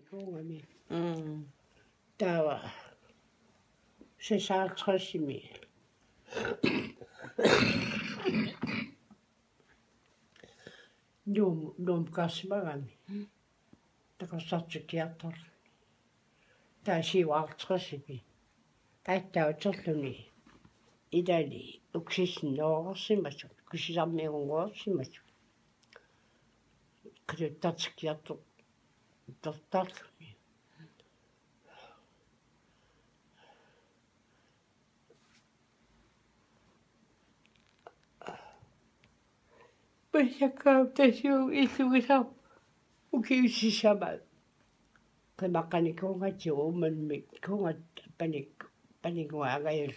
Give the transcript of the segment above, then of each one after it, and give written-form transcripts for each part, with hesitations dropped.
Kongami. Tawa. Se saaltrasimi. Nom kasmagami. Takasartikiator. Taa siuartrasimi. Taittautorluni. Idali uksisnoorsimasu. Kusisarmiungoorsimasu. Kaluttatsikiator. Tortarluni. Pasakau tasiu isugisau. Ukiusisama. Kamakanikonga tiumanmi. Konga paninguagayul.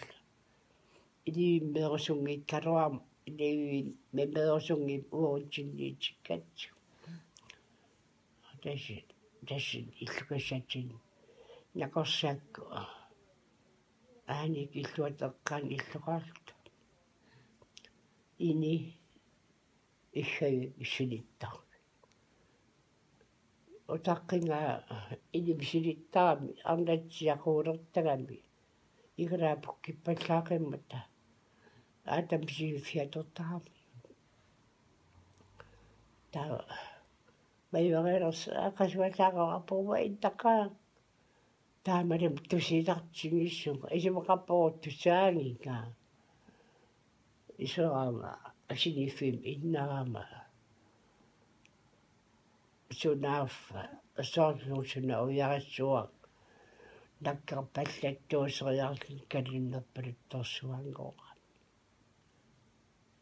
Idi merosungi karoam. Idi me merosungi uojini tikatsu. Tässä illukasatin. Nakosakko. Ääni illuatakaan illukalta. Ini ishay isinittaa. Otakkinga ini isinittaami. Annatsia kuurottagami. Igrapukki pasaakemmata. Aatamisiin fiatottaami. Tää Maivareros akaswataka apuwa intakaan. Täämärim tusitartsingissun. Esimakapootusaangikaan. Isoama asinifim innarama. Sunaffa. Sorlusuna ujarissuaq. Nakkarpallattuuseriarlin kalinnerpalut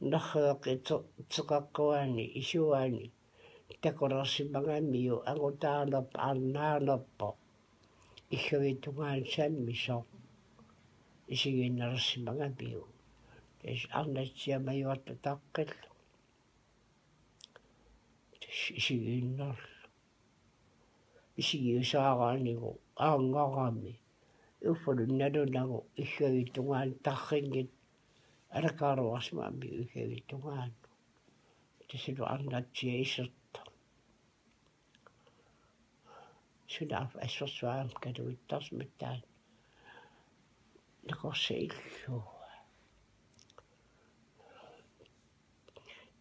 Narreaqi teqaqquani isuani. Takorarsimagamiu angutaanop arnaanoppo ikkavitungaan sammiso isiginnarsimagamiu tes arnatsiamajuartu taqqillu tes isiginnerlu isigiusaaraanigu aangorami uffulunnalunagu ikkavitungaan tarringit alakaaruarsmaamiu ikkavitungaan tesilu arnatsia isert Sunaf asossuaam kaluittarmittaan nakorsiillu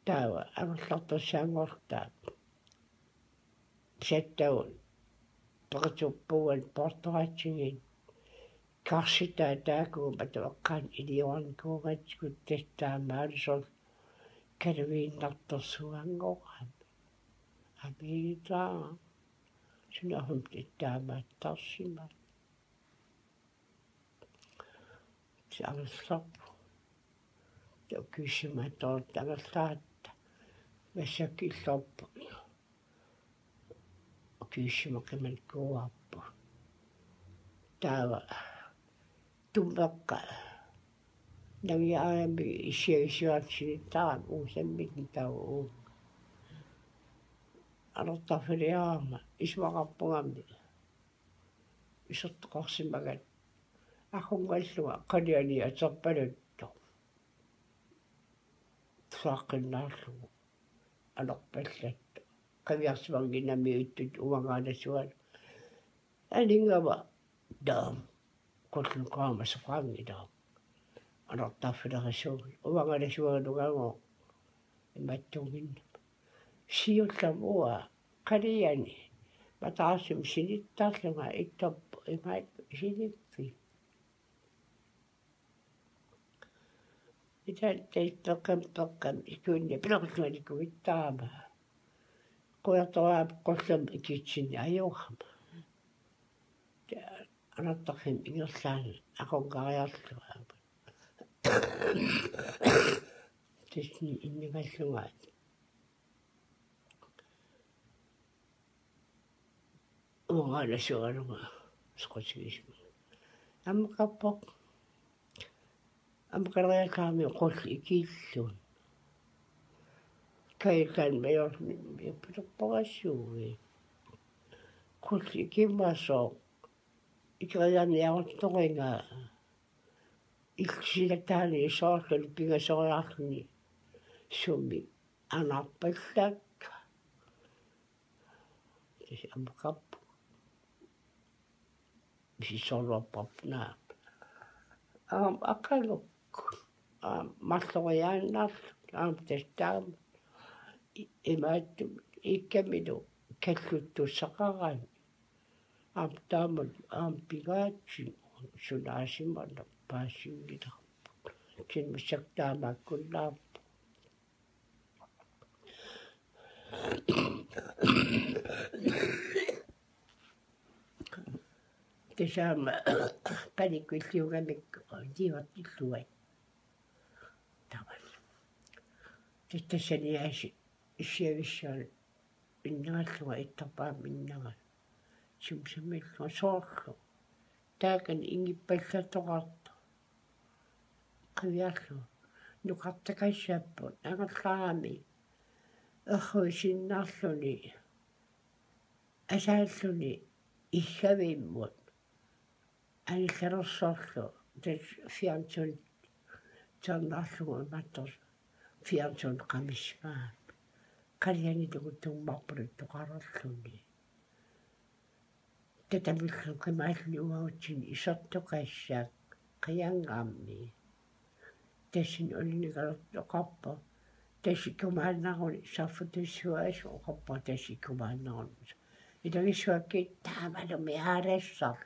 taawa angerlartussaangortaa sattaun peqituppuan portoratsigin karsitaa taakuu patuaqqaan iliuarnikuungatsikut tastaamaalisor kaluiinnartorsuangoram amiitaa Sinahum tittaamat tarsimat. Se angerlarpu. Se kysymätön angerlaatta. Vesakillarpu. Kysymäkemän kuappu. Täällä tumpakka. Näin aiemmin isiäisiäkseni taan uusemmin tauun. Aloittaa feriaama. Ismaqarpugami. Isottoqarsimagat. Aqungallua qaliani aterpaluttu. Saaqinnaarlugu. Alerpallattu. Qaviarsimanginami uttut uangaanasual. Alingava daam. Qulluqaamasoqaangi daam. Alertaa federasuul. Uangaanasualugango. Imattungin. Siullamua. Qaliani. Mataasim sinittarlunga ittoppu imaik sinippi. Italteittaqam ikunni pilortuani kuittaama. Qoyartoraam qollam ikitsinni ajuqama. Anattarhim ingerlaan aqungariarluga. Tisni inningallungaat. Uangaanasualunga sqotigisma. Amqappoq amqariakaami qolli ikillun. Kaikan majormi pitorporassuugi. Qolli kimmaso ikrianiartorringa iksilataani isoorluni pingasoriarluni summi anarpallak. Amqappu Sisolopop na. Akalo malloriannar testam imatu ikkamidu kalluttussaqarani taamat pigaatsin sunaasimana paasiulita kinmissaktaamakkunnaap Kesama panikvilliugamik tiivattilluat tavan. Tassaniaasi issiavissaal innaallua ittarpaamminnaga sumsamillu soorlu taakan ingippallatoqarta qiviarlu nuqartakaissaappu angallaarami erruisinnaarluni asaalluni иллавииммут аниллерсоорлу тас фиантун тааннаарлугу маттор фиантун qamissmaa kalliani tugutummarpulut toqarerluni tatamillu qimaallu uautsin isertoqaissaak qiangaammi tassin ulinigalertoqarpa tassikumaannaruni sarfutussuasu oqarpa tassikumaannaruni Itagissuakki taamalumi aalassar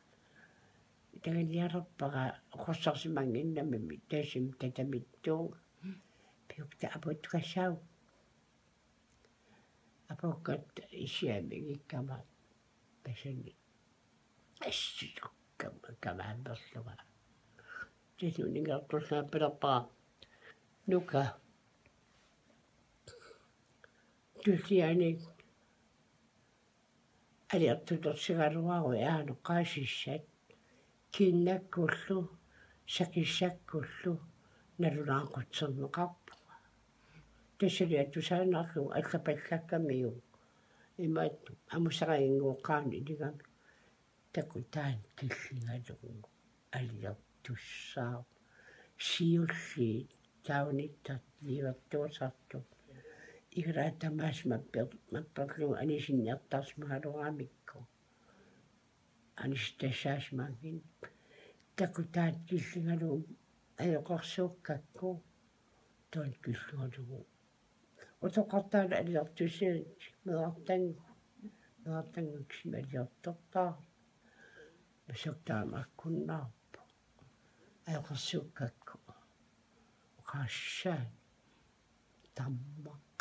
itagalliarerpaga qossarsimanginnamimi tassim tatamittuuga piukta aputqassau apokkat issiamigikama tasani assisukkama kamaammerluga tasunigartullaappilerpaa nuka tullianik aliartutorsigaluaru aanoqaasissat kiinnakkullu sakissakkullu nalulaaqutserneqarpuga tassaliattusaanarlu allapallakamiu imaat amusaqaginguuqqaani iligami takutaan killingalugu aliartussaa siulli taunittat liivattuusartu Igraatamas mapperlu anisinniartarsmaaluramikku anistasaasmangin takutaat killingaluum ajoqarsuukkakku toon killualugu utoqartaala aliartusiit meartanguksi aliartortaa masuktaamaakkunnaarpu ajoqarsuukkakku uqaassaan tammaq